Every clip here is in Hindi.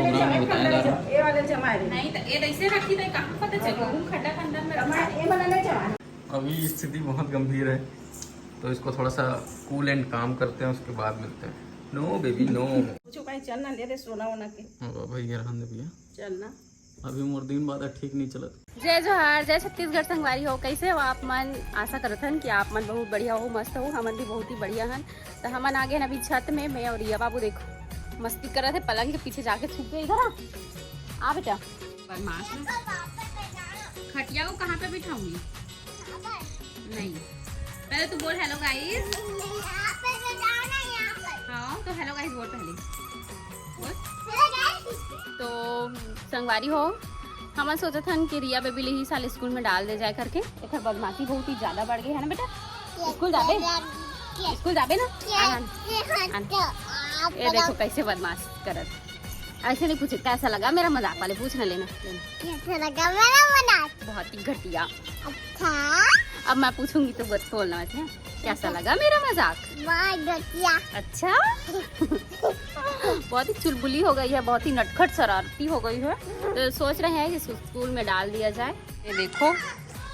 प्रोग्राम में बताया जा रहा है। ये वाले जमाए नहीं तो ये ऐसे रखी तो कहाँ पता चले खड्डा खंडन में रखा। ये वाला नहीं जमाए। अभी स्थिति बहुत गंभीर है, तो इसको थोड़ा सा कूल एंड काम करते हैं, उसके बाद मिलते हैं। No baby no. कुछ कहीं चलना ले रे सोना वोना के भैया रहने भैया, चलना अभी मोर दिन बाद ठीक नहीं चलत। जय जोहार, जय छत्तीसगढ़ संगवारी हो। कैसे हो आप मन? आशा करत हन कि आप मन बहुत बढ़िया हो, मस्त हो। हमन भी बहुत ही बढ़िया हन। तो हमन आगे अभी छत में, मैं और रिया बाबू देखो मस्ती कर रहे थे, पलंग के पीछे जाके छुप गए। इधर आ बेटा। बदमाश है। खटिया को कहाँ पे बिठाऊंगी? नहीं, पहले तू बोल हेलो गाइस। हाँ तो हेलो गाइस बोल पहले। तो संगवारी हो, हम सोचत हन कि रिया बेबी ही साल स्कूल में डाल दे जाए करके। इधर बदमाशी बहुत ही ज्यादा बढ़ गई है ना बेटा। स्कूल जाबे ना। ये देखो कैसे बदमाश करत। ऐसे नहीं पूछे कैसा लगा मेरा मजाक, वाले पूछ न लेना। कैसा लगा मेरा मजाक? बहुत ही घटिया। अच्छा, अब मैं पूछूंगी तो बोलना है कैसा लगा मेरा मजाक। बहुत घटिया। अच्छा बहुत ही चुलबुली हो गई है, बहुत ही नटखट शरारती हो गई है। तो सोच रहे हैं कि स्कूल में डाल दिया जाए। ये देखो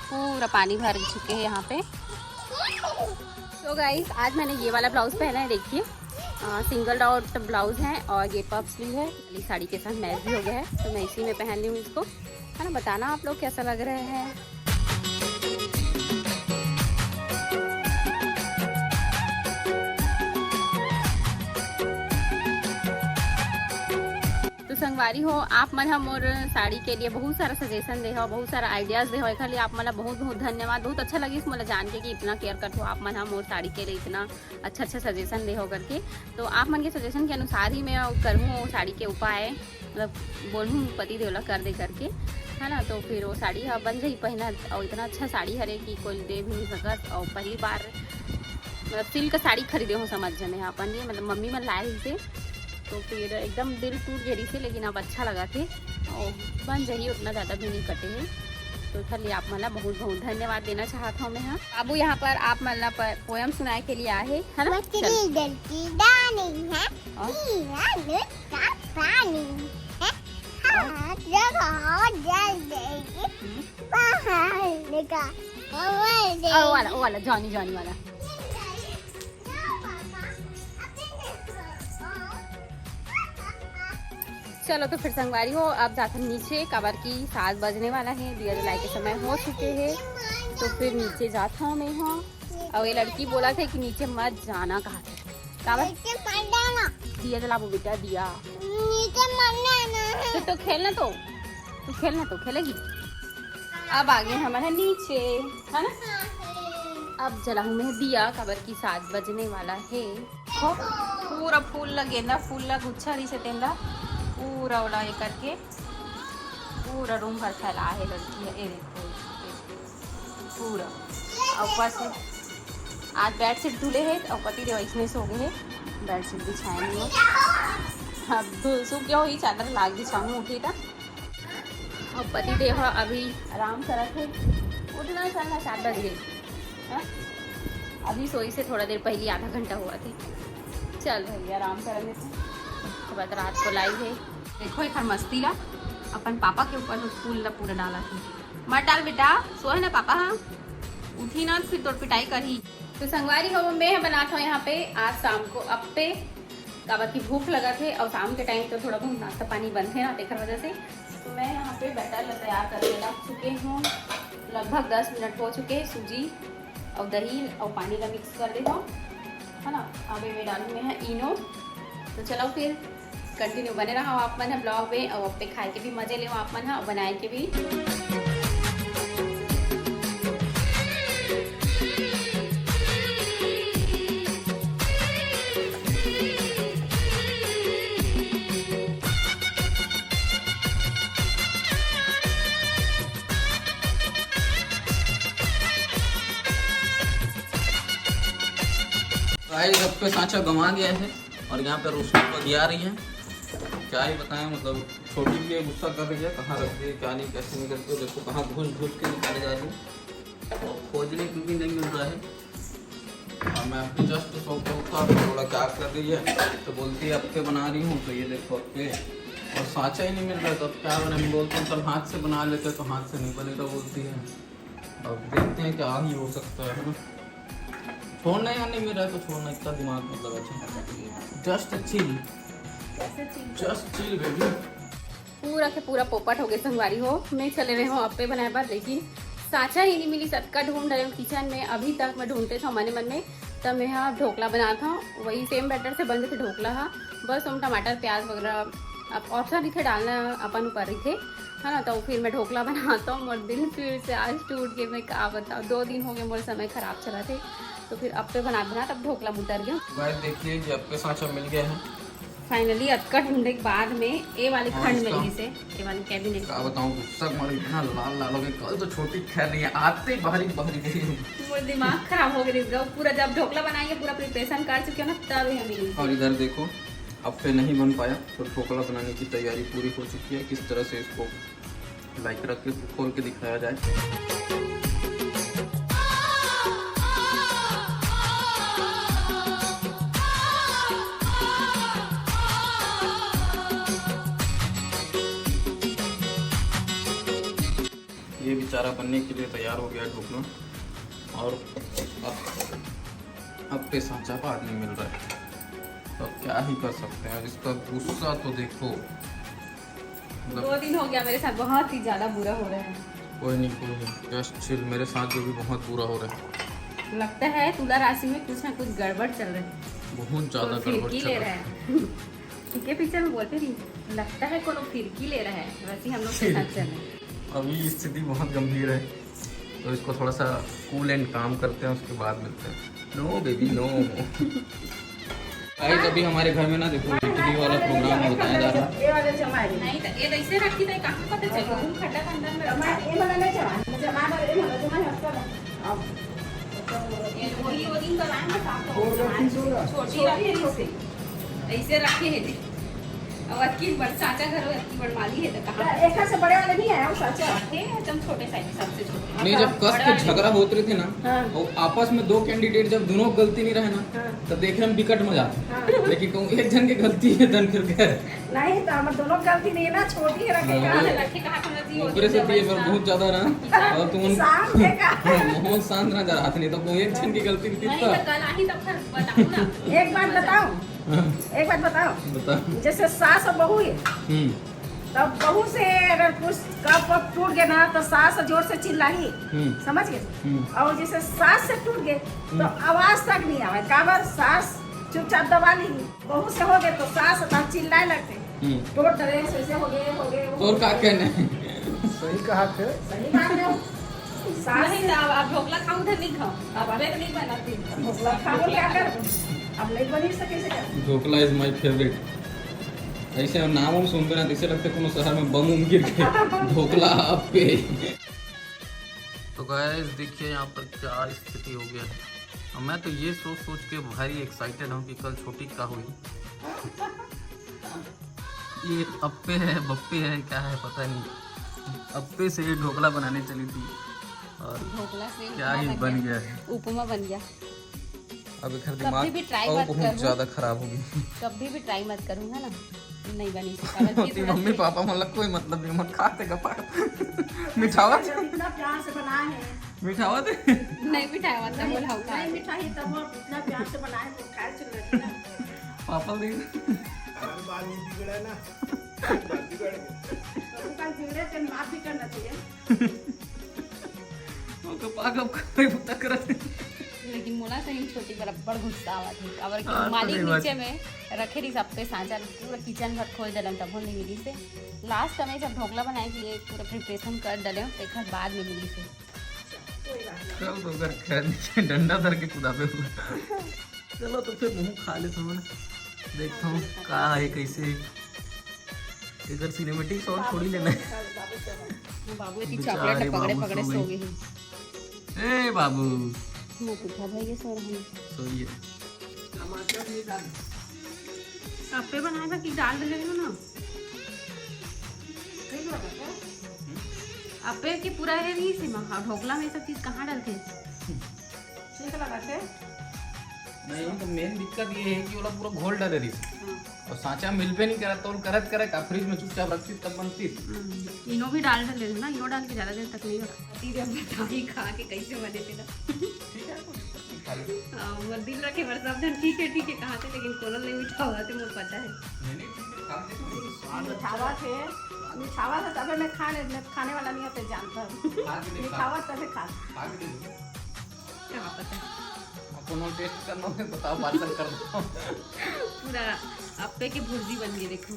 पूरा पानी भर चुके हैं यहाँ पे। तो गाइस आज मैंने ये वाला ब्लाउज पहना है, देखिए सिंगल डॉट ब्लाउज है और ये पफ स्लीव है। वाली साड़ी के साथ मैच भी हो गया है, तो मैं इसी में पहन ली हूँ इसको, है ना। बताना आप लोग कैसा लग रहे हैं। संगवारी हो, आप मन हम और साड़ी के लिए बहुत सारा सजेशन दे हो, बहुत सारा आइडियाज दे हो। एक लिए आप मला बहुत बहुत धन्यवाद। बहुत अच्छा लगी मोला जान के कि इतना केयर करते हो आप मन हम और साड़ी के लिए इतना अच्छा सजेशन दे हो करके। तो आप मन के सजेशन के अनुसार ही मैं करूँ साड़ी के उपाय, मतलब बोलूँ पति देवला कर दे करके, है ना। तो फिर वो साड़ी बन जाई पहना, और इतना अच्छा साड़ी हरे कि कोई दे भी नहीं सकत। और पहली बार मतलब सिल्क का साड़ी खरीदे हो, समझ जाने अपन लिए, मतलब मम्मी मन लाए ही थे। तो फिर एकदम दिल टूट गई से, लेकिन अब अच्छा लगा थे और बन जाइए, उतना ज़्यादा भी नहीं कटे हैं। तो चलिए आप मला बहुत बहुत धन्यवाद देना चाहता हूँ मैं। हाँ बाबू यहाँ पर आप मला पर पोयम सुनाए के लिए आए है ना। ओ वाला जॉनी वाला। चलो तो फिर संगवारी हो, अब जाते नीचे, कबर की 7 बजने वाला है, दिया जलाई के समय हो चुके हैं। तो फिर नीचे जाता हूँ मैं। हाँ और ये लड़की बोला था कि नीचे मत जाना, कहा काबर दिया जलाबो बेटा, दिया तो खेलना, तो खेलना तो खेलेगी। अब आगे हमारा नीचे, है ना। अब जलाऊँ मैं दिया, कबर की 7 बजने वाला है। पूरा फूल ला, गेंदा फूल ला गुच्छा रही से तेंदा पूरा उड़ा ये करके पूरा रूम भर फैला है लड़की है। ये देखो पूरा। और ऊपर से आज बेडशीट धुले है और पति देव इसमें सो गए हैं, बेडशीट बिछाए नहीं हो। अब सूख गया ही, चादर लाग बिछाऊँ उठी था। और पति देव अभी आराम कर थे, उठना चलना 7 बज गए। अभी सोई से थोड़ा देर पहले आधा घंटा हुआ थे। चल भैया आराम करेंगे। बाद रात को लाई है, देखो एक मस्ती ला अपन पापा के ऊपर फूल ला पूरा डाला थी। मत डाल बेटा, सोए ना पापा। हाँ उठी ना फिर तोड़ पिटाई करी। तो संगवारी हो, मैं बनाता हूँ यहाँ पे आज शाम को अप्पे। काबर की भूख लगा थे और शाम के टाइम तो थोड़ा बहुत नाश्ता पानी बंद है ना, देखकर वजह से। तो मैं यहाँ पे बैटर तैयार करके रख चुके हूँ। लगभग 10 मिनट हो चुके हैं। सूजी और दही और पानी का मिक्स कर दे हो, है ना। अभी मैं डालू में है इनो। तो चलो फिर कंटिन्यू बने रहा आप मन है ब्लॉग में, और अप्पे खाए के भी मजे ले आप मन है और बनाए के भी। अप्पे सांचा गंवा गया है और यहाँ पे रोशनी बगिया रही है। क्या ही बताएं, मतलब छोटी भी गुस्सा कर रही है, कहाँ रख दी क्या नहीं, कैसे नहीं करती हो। देखो कहाँ घुस के निकाले जा रही है और खोजने को भी नहीं मिल रहा है। और मैं अपनी जस्ट सो के उठा, थोड़ा क्या कर रही है तो बोलती है अप्पे बना रही हूँ। तो ये देखो अप्पे और सांचा ही नहीं मिल रहा, तो अब क्या बने। हम बोलते हैं चल हाथ से बना लेते, तो हाथ से नहीं बनेगा बोलती है। अब देखते हैं क्या ही हो सकता है ना। छोड़ना या नहीं मिल रहा है तो छोड़ना, इतना दिमाग मतलब अच्छा। Just chill, just chill baby. पूरा के पूरा पोपट हो गए संगवारी हो। मैं चले रहे हूँ अप्पे बनाए पर, लेकिन सांचा ही नहीं मिली। सबका ढूंढ रहे हूँ किचन में, अभी तक मैं ढूंढते था मन में। तब मैं यहाँ ढोकला बना था, वही सेम बैटर से बन थे ढोकला। हाँ बस हम टमाटर प्याज वगैरह अब ऑप्शन ही थे डालना अपन ऊपर ही थे, है ना। तो फिर मैं ढोकला बनाता हूँ और दिल फिर से आज टूट के मैं क्या बताऊँ। 2 दिन हो गए मोर समय खराब चला थे, तो फिर अप्पे बना तब ढोकला उतर गया। गाइस देखिए कि अप्पे सांचा मिल गया है फाइनली। अटका ढूंढने के बाद में ए वाली खंड मिल गई से, ए वाली कैबिनेट। क्या बताऊँ, गुस्सा मर इतना लाल लाल हो गया। कल तो छोटी खैर नहीं है, आते ही बाहरी बाहरी गई। वो दिमाग खराब हो गया पूरा। जब ढोकला बनाएंगे पूरा प्रिपरेशन कर चुके हो ना, तब हमें मिली। और इधर देखो अप्पे नहीं बन पाया, तो ढोकला बनाने की तैयारी पूरी हो चुकी है। किस तरह से इसको लाइक रख के खोल के दिखाया जाए। ये बेचारा बनने के लिए तैयार हो गया ढोकला, और अब पे सांचा बाद नहीं मिल रहा है, तो अब क्या ही कर सकते हैं। इसका गुस्सा तो देखो, 2 दिन हो गया मेरे साथ, बहुत ही ज्यादा बुरा हो रहा है। कोई नहीं, जस्ट चिल। मेरे साथ जो भी बहुत बुरा हो रहा है, लगता है तुला राशि में कुछ ना कुछ गड़बड़ चल रहा है, बहुत ज्यादा गड़बड़ चल ले रहा रहा है। है। पीछे में बोलते नहीं, लगता है कोनो फिरकी ले रहा है, वैसे ही हम लोग के साथ चल रहे हैं। अभी स्थिति बहुत गंभीर है, तो इसको थोड़ा सा कूल एंड काम करते हैं, उसके बाद मिलते हैं। No baby no. गाइस अभी हमारे घर में ना देखो इडली वाला प्रोग्राम बताया जा रहा है। ये वाले जमाई नहीं तो ये ऐसे रखी तो कहाँ पता चलेगा। तुम खड्डा खंडन में रखा ये वाला नहीं जमा जमा कर ये वाला जमा हटका अब ये वही वो दिन का लाइन में साफ हो छोटी रखी से ऐसे रखे है। अब अक्की बड़ साचा घर हो, अक्की बड़ माली है तो कहाँ एक से बड़े वाले नहीं आया वो साचा रखे हैं एकदम छोटे साइज, सबसे छोटे। नहीं, जब कस के झगड़ा होते रहे थे ना, हाँ। और आपस में 2 कैंडिडेट जब दोनों गलती नहीं रहे ना, हाँ। तो देखे हम विकट मजा आता। हाँ। लेकिन कहूँ एक जन की गलती है धन फिर गए नहीं तो हम दोनों गलती नहीं है ना, छोटी है रखे हाँ। कहाँ रखे कहाँ पर नदी ऊपर से दिए पर बहुत ज्यादा रहा, और तुम शाम के का बहुत शांत ना जा रहा था। नहीं तो कोई एक जन की गलती नहीं नहीं थी। तो कल आई तब फिर बताऊँ ना। एक बात बताओ, एक बात बताओ, बता। जैसे सास और बहू है, तब बहू से अगर कुछ कप टूट गया ना तो सास जोर से चिल्लाई, समझ गए। और जैसे सास से टूट गए तो आवाज तक नहीं आवे, काबर सास चुपचाप दबा ली। बहू से हो गए तो सास तब चिल्लाए लगते, टूट डरे से हो गए तो और क्या कहना है? सही कहा थे। सही बात है। सास नहीं तो अब ढोकला खाऊं तो नहीं खाऊं, अब अबे नहीं बनाती ढोकला खाओ क्या कर, अब नहीं बनी से कैसे कर। Dhokla is my favourite. ऐसे नाम हम सुनते ना, जैसे लगता है कोनो शहर में बम उम गिर के ढोकला अप्पे। तो गाइस देखिए यहाँ पर क्या स्थिति हो गया है। और मैं तो ये सोच सोच के भारी एक्साइटेड हूँ कि कल छोटी का हुई। ये अप्पे है बप्पे है क्या है पता नहीं। अप्पे से ढोकला बनाने चली थी और ढोकला से क्या ही बन गया है। उपमा बन गया। अब इधर कभी दिमाग भी try और मत बहुत करो। ज्यादा खराब होगी। कभी भी ट्राई मत करूंगा ना, नहीं बनी थी। होती मम्मी पापा मतलब कोई मतलब नहीं, मत खाते गपा मिठावा जब इतना प्यार से बनाए हैं, मिठावा दे। नहीं बिठाया मतलब बोला होगा। नहीं मिठाई तब वो इतना प्यार से बनाए तो खाए चल रहे ना। पापा दे। बाल नहीं बिगड़ा ना, बाल बिगड़ गए। तो कल बिगड़े थे, माफ भी करना चाहिए। वो तो पागल कोई तक रहे। लेकिन मोला से ही छोटी बराबर गुस्सा आवा थी। अबर हाँ, तो मालिक नहीं बात। नीचे में रखे रही सब पे सांचा, पूरा किचन भर खोल डलन तब नहीं मिली से। लास्ट में जब ढोकला बनाए कि ये पूरा प्रिपरेशन कर डले एक बाद में मिली से। चल तो कर खैर डंडा धर के कुदा पे हुआ। चलो तो फिर मुंह खा लेता हूँ ना, देखता हूँ का है कैसे। इधर सिनेमेटिक शॉट थोड़ी लेना है। बाबू इतनी बेचारे चॉकलेट पकड़े बाबू पकड़े सो सो गए। गई। ए बाबू मुंह पुठा भाई ये सो रही। सोइए। अप्पे बनाए था कि डाल दे ना। अप्पे की पूरा है नहीं से ढोकला में सब चीज कहाँ डालते हैं? ठीक लगा थे। नहीं तो मेन दिक्कत ये है कि वो लोग पूरा घोल डाले रही। और सांचा मिल पे नहीं करा तो करत करे का फ्रिज में चुपचाप रखती तब बनती। इनो भी डाल ले ना, इनो डाल के ज्यादा देर तक नहीं रखती थी। अब बताई खा के कैसे बने थे ना। ठीक है खा लो। मोर दिल रखे बर सब जन ठीक है कहा थे, लेकिन कोनो नहीं मीठा हुआ थे, मुझे पता है। नहीं ठीक है खा ले। मिठावा था तबे मैं खाने वाला नहीं होते जानता हूँ। मिठावा तबे खा क्या पता अपन टेस्ट करना है बताओ, पार्सल कर दो। पूरा अप्पे की भुर्जी बन गई देखो।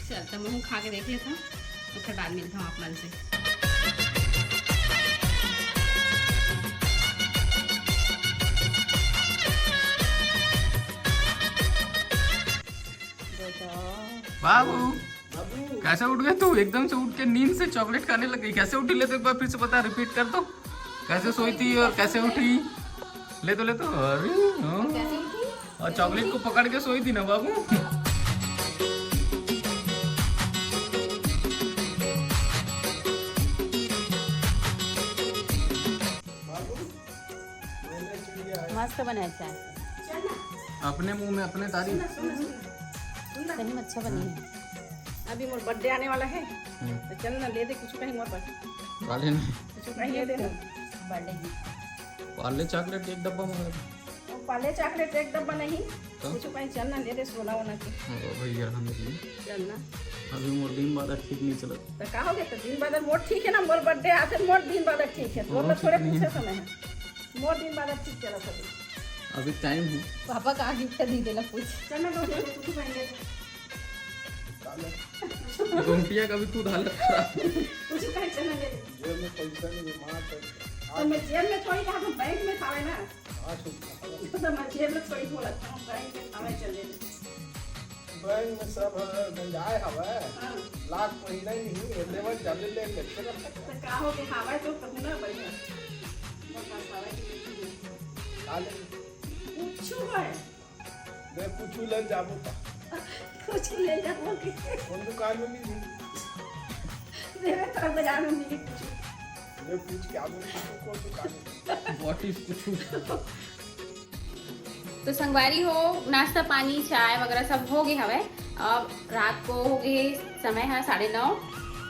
चल तो मैं खा के देख लेता हूँ, तो फिर बाद मिलता हूँ आप मन से। बाबू कैसे उठ गए तू? एकदम से उठ के नींद से चॉकलेट खाने लग गई। कैसे उठी? ले तो एक बार फिर से बता, रिपीट कर दो। कैसे सोई थी और कैसे उठी? ले तो अरे हाँ। और चॉकलेट को पकड़ के सोई थी ना बाबू। मस्त बना चाय, अपने मुंह में अपने तारीफ। सही में अच्छा बनी है। अभी मोर बर्थडे आने वाला है, तो चल ना ले दे कुछ कहीं मोर पर, वाले ने कुछ कहीं ले दे ना। बर्थडे की पार्ले चॉकलेट एक डब्बा मंगा दो। और पाले चॉकलेट एक डब्बा नहीं, तो? कुछ कहीं चल ना ले दे सोना वोना के। भैया हम चल ना अभी मोर दिन बाद ठीक नहीं चला। तो का हो गया? तो दिन बाद मोर ठीक है ना, मोर बर्थडे आते मोर दिन बाद ठीक है। मोर तो थोड़े पूछे समय है, मोर दिन बाद ठीक चला सभी। अभी टाइम है। पापा का गिफ्ट दी देला पूछ। चल ना कुछ कहीं ले दे, रुपया का भी तू हालत खराब। कुछ कहीं चल ना ले दे। जेब में पैसा नहीं है, माँ तो मैं जेब में थोड़ी कहा, तुम बैंक में खावे ना। आज तो मैं जेब में थोड़ी बोला था, बैंक में खावे चल ले दे। बैंक में सब गंजाए हवा हाँ। लाख महीना ही नहीं लेवल जल्दी ले ले तो का हो के खावे तो कहूँ ना बढ़िया। काले कुछ है, मैं कुछ ले जाबो कुछ ले जाओ कि कौन दुकान में मिली मेरे तरफ बाजार में मिली कुछ। मैं पूछ के आबो कौन दुकान में। व्हाट इज कुछ? तो संगवारी हो, नाश्ता पानी चाय वगैरह सब हो गए हवे। अब रात को हो गए, समय है 9:30,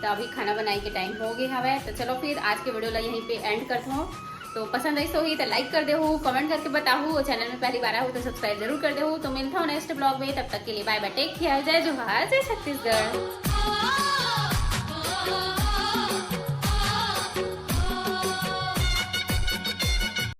तो अभी खाना बनाने के टाइम हो गए हवे। तो चलो फिर आज के वीडियो ला यहीं पे एंड करता हूँ। तो पसंद आई तो ही तो लाइक कर दे हो, कमेंट करके बताओ, और चैनल में पहली बार आया हो तो सब्सक्राइब जरूर कर दे हो। तो मिलता हूँ नेक्स्ट ब्लॉग में, तब तक के लिए बाय बाय, टेक केयर, जय जोहार, जय छत्तीसगढ़।